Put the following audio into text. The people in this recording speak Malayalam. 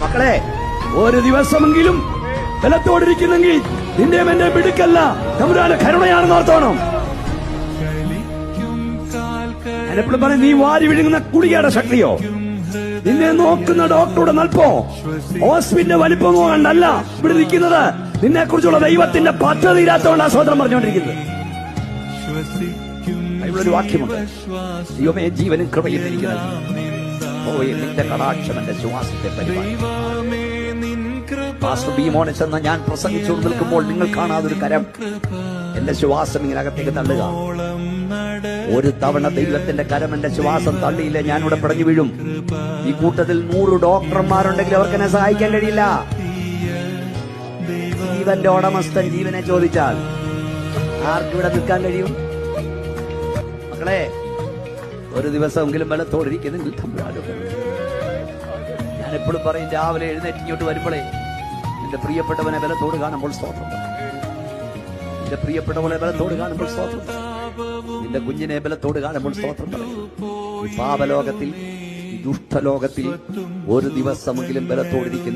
മക്കളെ, ഒരു ദിവസമെങ്കിലും ബലത്തോടിരിക്കുന്നെങ്കിൽ നിന്റെയും എന്റെ മിടുക്കല്ല, തമ്പുരാന്റെ കരുണയാണെന്ന് ഓർത്തോണം. എപ്പോഴും പറയും, നീ വാരി വിഴുങ്ങുന്ന കുടിയുടെ ശക്തിയോ, നിന്നെ നോക്കുന്ന ഡോക്ടറുടെ നൽപ്പോ, ഹോസ്പിറ്റലിന്റെ വലിപ്പമോ കണ്ടല്ല ഇവിടെ നിൽക്കുന്നത്. നിന്നെ കുറിച്ചുള്ള ദൈവത്തിന്റെ പദ്ധതി ഇല്ലാത്തതുകൊണ്ടാണ് സ്വതന്ത്രം പറഞ്ഞുകൊണ്ടിരിക്കുന്നത്. ഒരു വാക്യമുണ്ട്, ദൈവമേ ജീവനും കൃപയും നിന്റെ കടാക്ഷം എന്റെ ശ്വാസത്തെ പാസ്റ്റർ ബി മോനിസ് എന്ന ഞാൻ പ്രസംഗിച്ചുകൊണ്ട് നിൽക്കുമ്പോൾ നിങ്ങൾ കാണാതൊരു കരം എന്റെ ശ്വാസം ഇങ്ങനെ അകത്തേക്ക് തള്ളുക. ഒരു തവണ ദൈവത്തിന്റെ കരം എന്റെ ശ്വാസം തള്ളിയില്ല, ഞാനിവിടെ പിടഞ്ഞു വീഴും. ഈ കൂട്ടത്തിൽ 100 ഡോക്ടർമാരുണ്ടെങ്കിൽ അവർക്ക് എന്നെ സഹായിക്കാൻ കഴിയില്ല. ജീവന്റെ ഉടമസ്ഥൻ ജീവനെ ചോദിച്ചാൽ ആർക്കിവിടെ നിൽക്കാൻ കഴിയും? മക്കളെ, ഒരു ദിവസമെങ്കിലും ബലത്തോടിരിക്കുന്നെങ്കിൽ ഞാൻ എപ്പോഴും പറയും, രാവിലെ എഴുന്നേറ്റ് ഇങ്ങോട്ട് വരുമ്പോഴേ നിന്റെ പ്രിയപ്പെട്ടവനെ ബലത്തോട് കാണുമ്പോൾ സ്തോത്രം, നിന്റെ പ്രിയപ്പെട്ടവനെ ബലത്തോട് കാണുമ്പോൾ സ്തോത്രം, നിന്റെ കുഞ്ഞിനെ ബലത്തോട് കാണുമ്പോൾ സ്തോത്രം പറയും. ഈ പാപലോകത്തിൽ, ഈ ദുഷ്ടലോകത്തിൽ ഒരു ദിവസമെങ്കിലും ബലത്തോടിരിക്കുന്ന